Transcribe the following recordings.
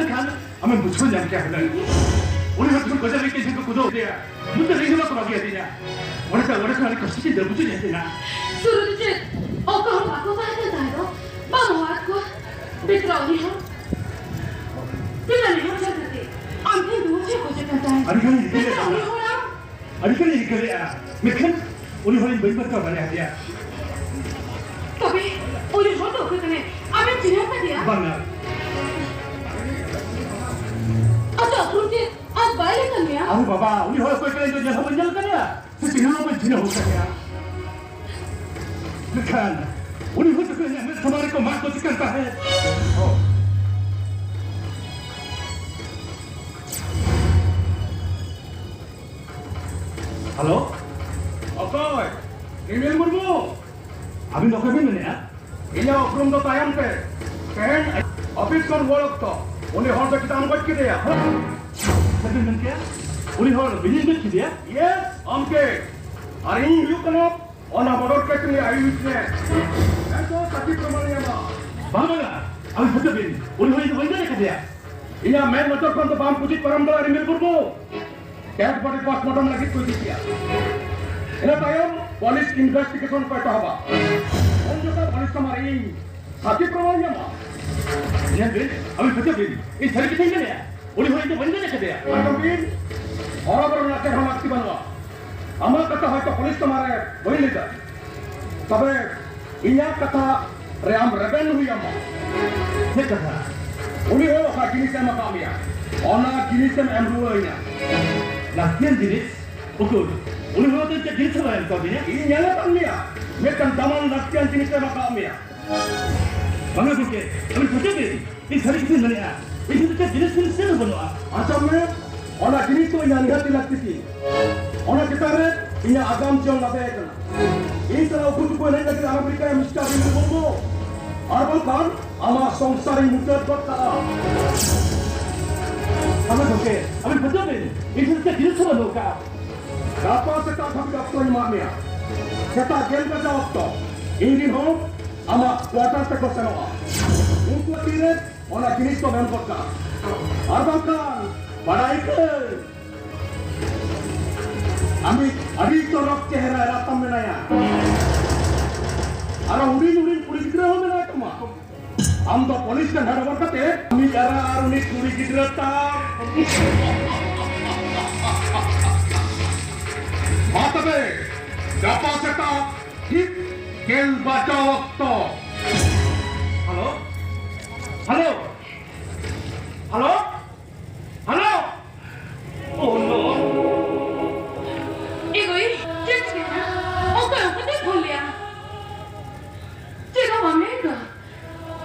kan, aman bukan yang kaya hendak. Orang harus kerja lagi sih kudo dia. Mungkin lagi nak bagi hatinya. Orang kan kasih sih dah bukan yang dia. Suruh je, orang aku baca dah tu, bawa aku betul ni ha. Tidak ni macam tu. Ante dua je kau cakap dah. Ada kan ini kerja. Betul ni orang. Ada kan ini kerja. Mungkin orang banyak macam mana dia. Tapi orang tu kau kena, apa cerita dia? Bangga. Ada kurti, ada balik kan dia? Aduh bapa, orang kau kena itu jangan menjalankan dia. Sesungguhnya apa jenis hukum dia? Bukan, orang itu kena kemarin kau masuk cikan tahet. Oh. Halo? Oke, email berbu. Abang dokter mana ya? Inja oknum tu tayang ke. Kan, office kan work tu. Unih orang tu kita angkat kita ya. Tapi mana? Orang orang beli tu dia? Yes, amke. Hari ini you kenop. Ona modal ke ni ayu ni. Itu sakit kemana ya? Bangga. Abang betul beli. Orang itu beli dia. Inja main motor kan tu bam pujit paramdala email berbu. Dead body postmortem lagi tu dia. Ini tayang police investigation pada apa? Orang juga police kemarin. Sakit kemana ya? Ya, abang betul beli. Ini cari kita ini ya. Orang itu beli dia. Mungkin orang nak kerja aktif banwa. Amal kata hai police kemarin boleh ni tak? Tapi ini kata ream rebel huya ma. Saya kata. Uni orang kata jenis sama kami ya. Ona jenis sama emru ini. Latihan jenis. Ukur. Uni orang tu jenis apa yang kau ni? Ini nyala kami ya. Mereka zaman latihan jenis sama kami ya. Bangga bukan. Abang betul beli. Ini cari kita mana ya? Ini tu jenis mana banwa? Asam ni, ona jenis tu yang hati lagi. Ona kita ni, ini agam jauh lebih kan. Ini kalau aku tu pun hendak kita Amerika yang mesti ada di bawah. Arban kan, ama songsar yang mudah buat kala. Abang bukan. Abang betul beli. Ini tu jenis apa banwa? Jarpa kita kami dapat ni maknya. Kita game kita dapat. Ini home, ama kuartal tekos sama. Untuk period, ona jenis tu memang kota. Arban kan, badai ke. Ami adi corok cehera ratam menaya. Ara urin kulit gerah menaya kema. Amba polis kan hadapan kate. Ami ara aruni kulit gerah tam. Mata be, dapat setak hit kel baca waktu. Halo? Halo? Halo? Halo? Oh no. Egoy, क्या किया? Okay, okay बोल लिया। तेरा मामे का।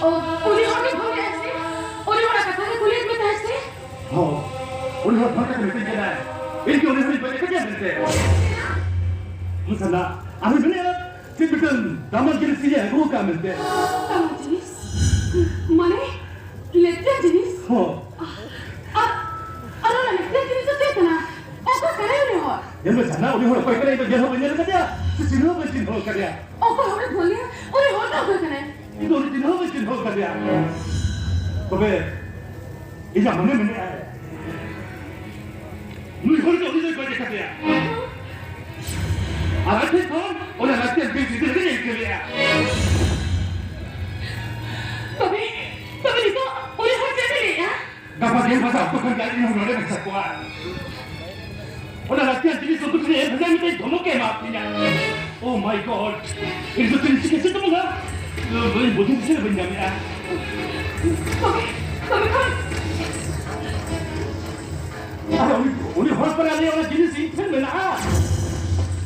और उन्हीं होने बोले ऐसे, उन्हीं होना कथा है कुलीन में ऐसे। Oh, orang orang pakai beli kerja. Ini orang orang pakai kerja beli. Masalah, apa benar? Sebetulnya, dalam jenis dia, aku kan beli. Dalam jenis? Mana? Letter jenis? Oh. Ada letter jenis tu apa na? Apa kerana ni ho? Yang macam orang orang pakai kerja itu jangan benar kerja. Sesino benar kerja. Apa orang boleh? Orang orang apa kerana? Itu orang benar kerja. Tapi, ini apa mana? Ni orang kerja kerja. Artist pun, orang latihan basic itu lagi kerja. Tapi itu orang kerja ni ya? Dapat dia pasal apa kan jadi orang orang macam kuat. Orang latihan jenis itu tu ni, macam ni tu mungkin maafnya. Oh my God, itu tu ni sikit tu mungkin. Boleh boleh sih banyak ya. Tapi kan? Ada orang pernah ni orang jenis ini mana?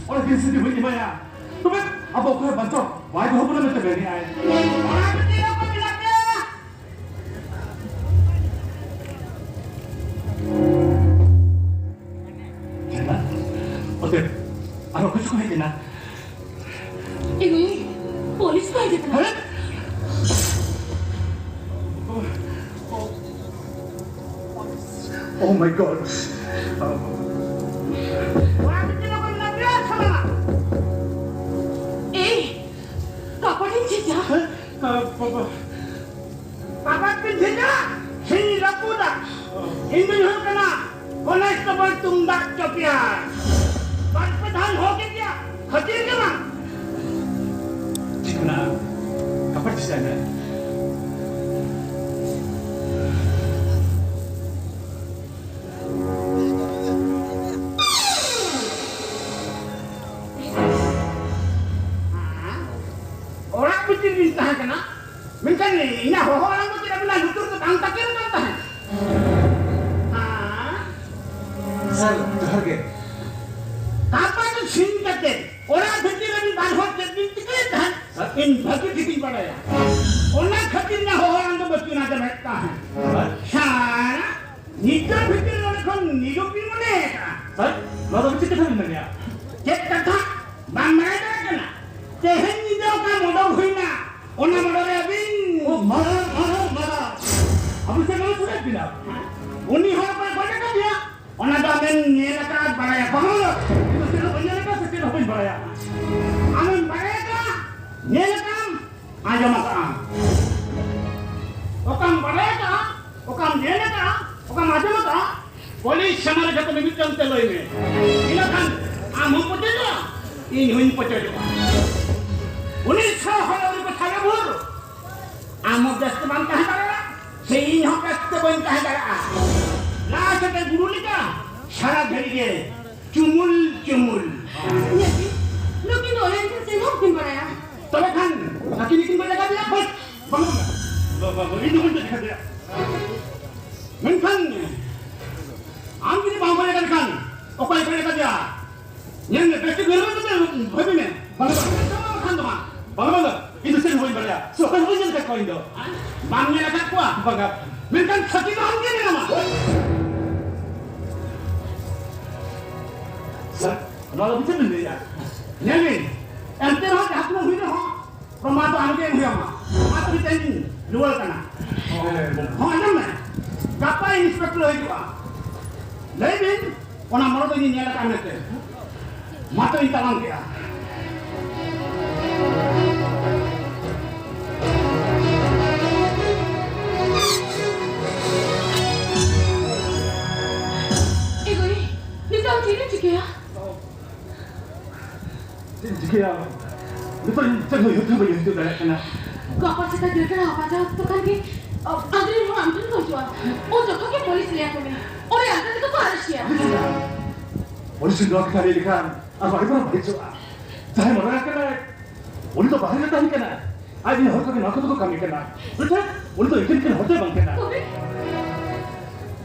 Orang jenis itu boleh mana? Tu kan, apa kau bantu? Why kau pernah macam ni ay? Chana, okey, aku kucuk aja Chana. Ini polis tu aja kan? Oh my God. Papa ni cakap. Papa pinjam. Sini dah budak. Ini hal kena. Konstable tundak copian. Bas प्रधान हो के क्या? खतीर के मां. Chana, kapan di sana? Orang betul minta kena. Minta ni, ini orang tu tidak bilang lutur tu tang takir kata. Sir, tuhar ke? Apa tu sing kata? Orang betul lagi dah hot jadi tikar dah. In bagi tikin pada ya. Orang khatir na orang tu betul nak berita. Chana, nitar betul orang kon nirupi mana? Sir, lalu betul kata mana ya? Cek kata, bang mana kena? Tehen ni dah kan modal huina. Orang modal abin. Oh, marah. Abu saya kalau sudah bilang. Uni harap banyak kan dia. Orang dah men ni nak baraya. Faham? Itu sudah banyak kan sekitar pun baraya. Amun baraya ni nak aja makan. Okam baraya, okam ni nak, okam aja makan. Polis sama ada kami bincang teloi ni. Ini kan amun putih lah. Ini huin putih juga. Uni sahaya uni putih buru. Amun dah sebangkah baraya. Sehingga hokas sebangkah baraya. Last ke guru ni kan, sarak dari dia, cumul. Ya, lekin orang itu sengok tim beraya. Tapi kan, laki ni kin berjaga dia bos, bangun. Ini pun terjadi dia. Mungkin, angin ni bangun berjaga kan, okai berjaga dia. Yang besti gerban tu berapa ni? Bangun, kan tu mah. Bangun, itu sih boleh beraya. So kan boleh jadi kau itu. Bangun nak kuat, bangun. Mungkin sakit angin ni nama. Sir, kalau betul ni ya. Ni, ente orang dah aku hidup ha. Pematu angin dia mah. Matu kita ini luar kana. Oh, nama. Kapa inspektor itu ah. Lain, orang malu ini nyala kana tu. Matu itu orang dia. Kau tidak juga? Juga. Betul, jangan YouTube dah kena. Kau apa sih tadi kena apa aja? Tu kan ki, agri orang ambil kau jual. Oh, jauh ke polis lihat kau ni. Oh, yang tadi tu harus ya. Polis sudah kita lihat. Apa itu orang begitu? Saya marah kena. Polis tu bahaya tak kena. Aja ni orang kena, aku tu kami kena. Betul? Polis tu ikan kena, hotel bang kena.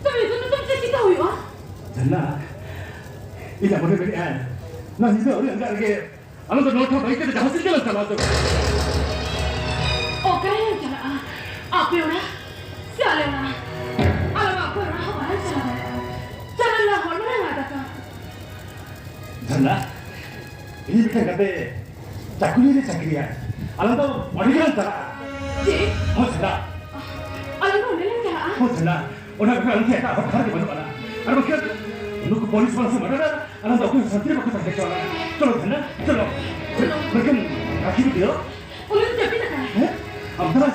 Tapi itu tu mesti kita huyu ah. Chana. Ini apa ni kan? Nah, ini orang yang lagi. Alam tu nota baik kita jangan sikit lah salah tu. Oh, kaya Chana. Apa orang? Siapa orang? Alam apa orang? Apa orang Chana? Chana lah orang yang ada kan? Chana, ini bukan kata cakuri ya. Alam tu orang yang Chana. Cik? Oh Chana. Alam tu orang yang Chana? Oh Chana. Orang yang kita apa hari mana? Ada macam Nuk polis langsung ada. Alam aku santri aku tak kecil. Chalo Chana, chalo. Mungkin akhir dia. Polis jadi tak? Abdullah